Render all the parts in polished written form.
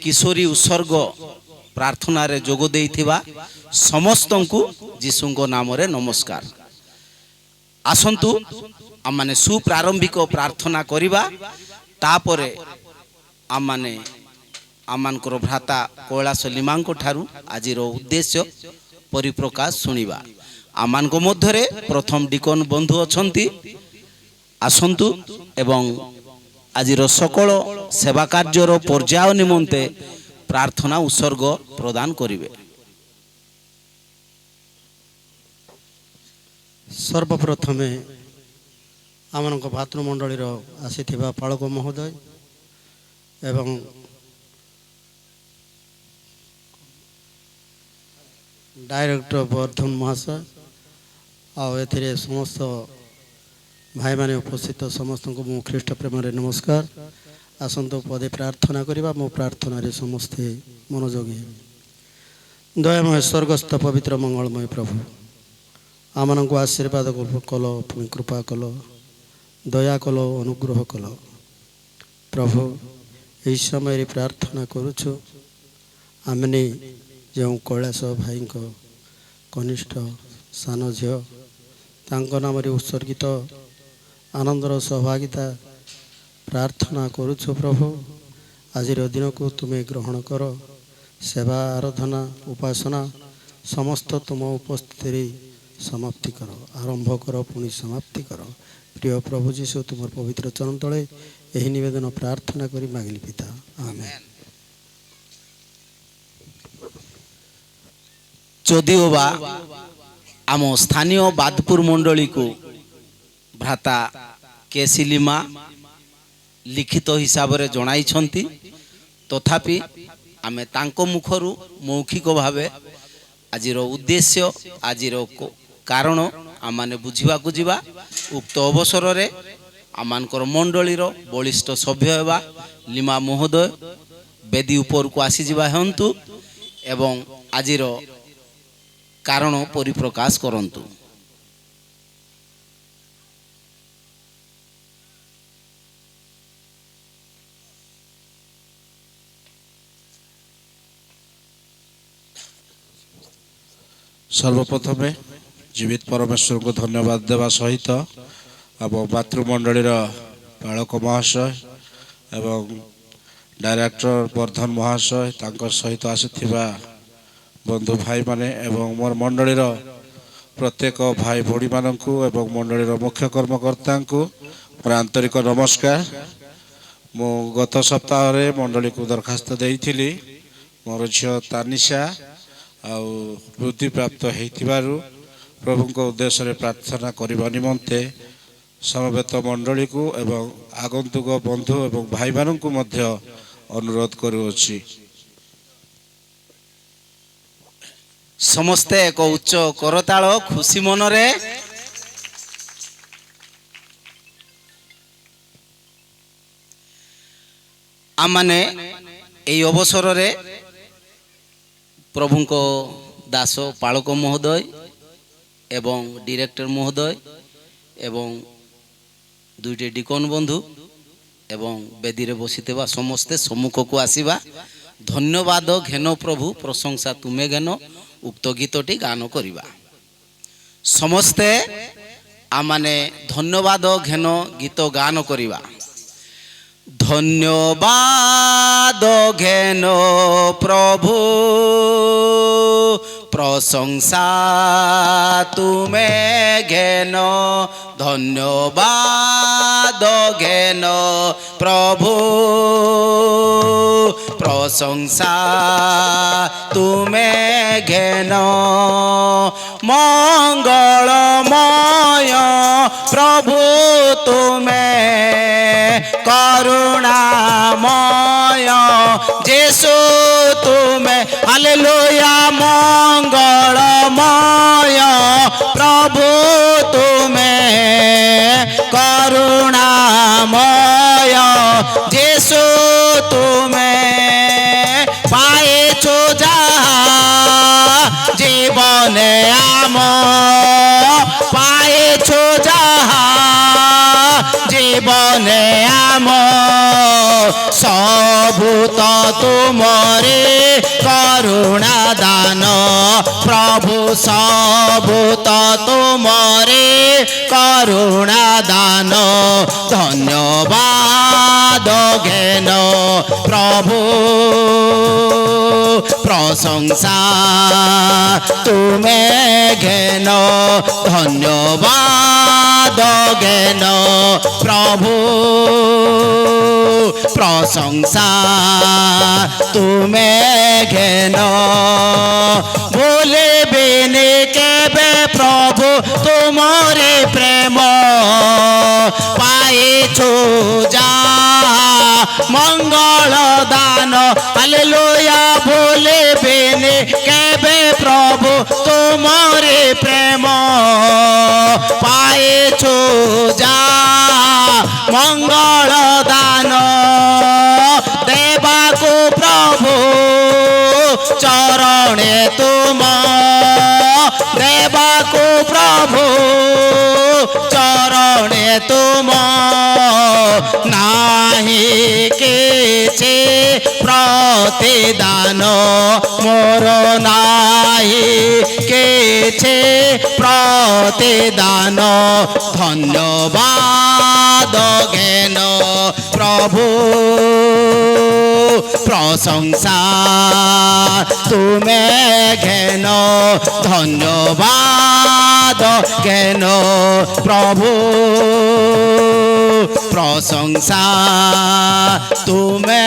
किशोरी उत्सर्ग प्रार्थना रे जोग देइथिबा समस्त को जीशुंको नाम रे नमस्कार। आसंतु आम माने सुप्रारंभिक प्रार्थना करिबा तापरे आम माने आमानकर भ्राता कैलाश लिमांको ठारू आजिर उद्देश्य परिप्रकाश सुनिबा। आमानको मध्यरे प्रथम डिकन बंधु अछंती आसंतु एवं आजिर सकल सेवा कार्यर पर्याय निमंते प्रार्थना उत्सर्ग प्रदान करिवे। सर्वप्रथमे आमनक भातृमंडलीर आसीथिबा पालक महोदय एवं डायरेक्टर वर्धन महाशय आउ समस्त भाई माने उपस्थित समस्त को मो ख्रीष्ट प्रेम नमस्कार। आसंत पदे प्रार्थना करिबा। मो प्रार्थना रे समस्ते मनोयोगी। दयामय स्वर्गस्थ पवित्र मंगलमय प्रभु आमन को आशीर्वाद कल पुणी कृपा कल दया कल अनुग्रह कल। प्रभु यही समय प्रार्थना करुछु आमने जो कैलाश भाई कनिष्ठ सान झील नाम उत्सर्गित आनंदर सहभागिता प्रार्थना करुछु। प्रभु आज दिन को तुम्हें ग्रहण कर। सेवा आराधना उपासना समस्त तुम उपस्थिति समाप्ति कर आरंभ कर पुणी समाप्ति कर। प्रिय प्रभु जीशु तुम पवित्र चरण तले यही निवेदन प्रार्थना करी मागिली पिता आमेन। जदिओ बा आम स्थानीय बादपुर मंडली को भ्राता केसी लिमा लिखित हिसाब रे जणाई छंती तथापि आमे तांको मुखरु मौखिक भावे आजिर उद्देश्य आजिर कारण आमाने बुझिबा को जिबा। उक्त अवसर रे आमानकर मंडलीर बलिष्ठ सभ्य हेबा लिमा महोदय बेदी ऊपर को आसी जिबा हंतु एवं आजिर कारण परिप्रकाश करंतु। सर्वप्रथमे जीवित परमेश्वर को धन्यवाद देवा सहित अब मातृमंडलीर पालक महाशय एवं डायरेक्टर वर्धन महाशय तांकर सहित आसीथिबा बंधु भाई माने एवं मोर मंडलीर प्रत्येक भाई भौणी मानकु एवं मंडलीर मुख्य कर्मकर्ता को मोर आंतरिक नमस्कार। मु गत सप्ताह रे मंडली को दरखास्त देइथिली मोर झियो तानिशा आउ वृद्धि प्राप्त हेतिबारु प्रभु को उद्देश्य रे प्रार्थना करिबा निमंते समवेत मंडली को एवं आगंतुक बंधु एवं भाई मानकु मध्य अनुरोध करूछि। समस्ते एक उच्च करताल खुशी मनरे आमाने एई अवसर रे प्रभु को दास पालक महोदय एवं डायरेक्टर महोदय एवं दुईटे डिकन बंधु एवं बेदी रे बसिथिबा समस्ते सम्मुख को आसीबा। धन्यवाद घेन प्रभु प्रशंसा तुमे घेन उक्त गीतटी गान करिबा। समस्ते आमाने धन्यवाद घेन गीत गान करिबा। धन्यवाद घेन प्रभु प्रशंसा तुमे घेन। धन्यवाद घेन प्रभु प्रशंसा तुमे घेन। मंगलमय प्रभु तुमे करुणामय जेसु तुमे हालेलुया। मंगलमय प्रभु तुमे करुणामय जेसु तुमे पाएछो जहा जीवने आम पाएछो जहा जीवने आम ভূত তুমরে করুণা দান, প্রভু সভূত তুমরে করুণা দান, ধন্যবাদ জ্ঞান প্রভু প্রশংসা তুমে জ্ঞান, ধন্যবাদ জ্ঞান প্রভু প্রশংসা তুমে জ্ঞান। ভুলিবিনি কেবে প্রভু তুমরে প্রেম, পাইছু যা মঙ্গল দান, হালেলুয়া। ভুলিবিনি কেবে প্রভু তুমরে প্রেম, পাইছু যা মঙ্গল দান, দেবাকু প্রভু চরণে তুম, দেবাকু প্রভু চরণে তুম, নাহি কিছু প্রতিদান মোর, নাহি কিছু প্রতিদান, ধন্যবাদ জ্ঞান প্রভু প্রশংসা তুমে জ্ঞান, ধন্যবাদ জ্ঞান প্রভু প্রশংসা তুমে।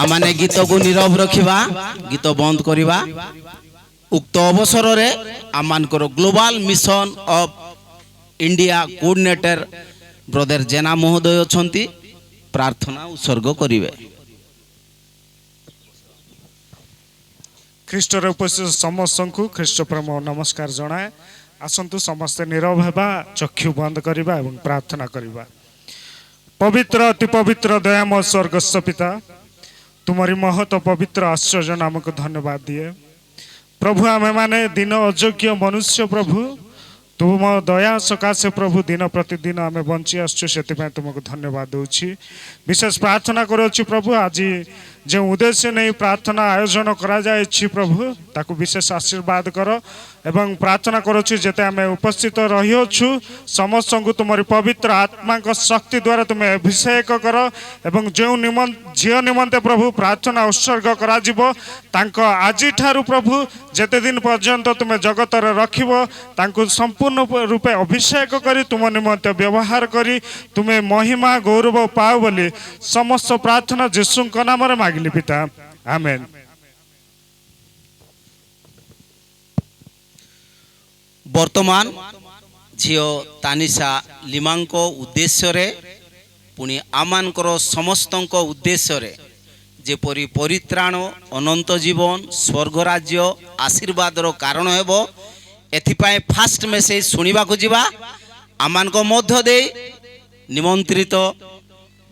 आमाने गीत को नीरव रखिबा, गीत बंद करिबा। उक्त अवसर आमानकर global mission of India coordinator brother Jena महोदय अछंती, प्रार्थना उत्सर्ग करिवे। ख्रीष्टर उपस्थित समस्त को ख्रीष्ट प्रेम नमस्कार जनाए। आसतु समस्ते नीरव हेबा, चक्षु बंद करिबा एवं प्रार्थना करिबा। पवित्र अति पवित्र दयामय स्वर्गस्थ पिता, तुम्हारी महत पवित्र आश्चर्य नाम को धन्यवाद दिए प्रभु। आमे माने दिन अयोग्य मनुष्य प्रभु, तुम दया सकाशे प्रभु दिन प्रतिदिन आमे बंची आसछु, सेतिपय तुमको धन्यवाद दूची। विशेष प्रार्थना करूची प्रभु, आज जो उद्देश्य नहीं प्रार्थना आयोजन करा जायछि प्रभु, ताकू विशेष आशीर्वाद कर एवं प्रार्थना करूची जेते आमे उपस्थित रहियोछु समस्त को तुम्हारी पवित्र आत्मा का शक्ति द्वारा तुम्हें अभिषेक कर एवं जो झील निमंते प्रभु प्रार्थना उत्सर्ग करा जिवो, तांको आजि ठारू प्रभु जेते दिन पर्यंत तुम्हें जगत रे रखिबो, तांको संपूर्ण रूपे अभिषेक करी तुम निमंते व्यवहार करी तुम्हें महिमा गौरव पाओ बोली समस्त प्रार्थना यीशु के नाम रे मांगली पिता, आमेन। वर्तमान झियो तानिशा लिमांको उद्देश्य रे पुणी आमानकर समस्तंक उद्देश्य रे जेपरी परित्राण अनंत जीवन स्वर्ग राज्य आशीर्वादर कारण हेबो, एथिपाई फास्ट मेसेज सुनिबा को जिबा। आमानक मध्य दे निमंत्रित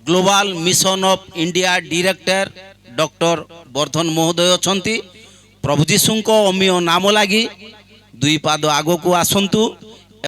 global mission of India director doctor Vardhan महोदय अछंती। प्रभु जीशुंको अमीय नाम लागी दुई पाद आगो को आसंतु।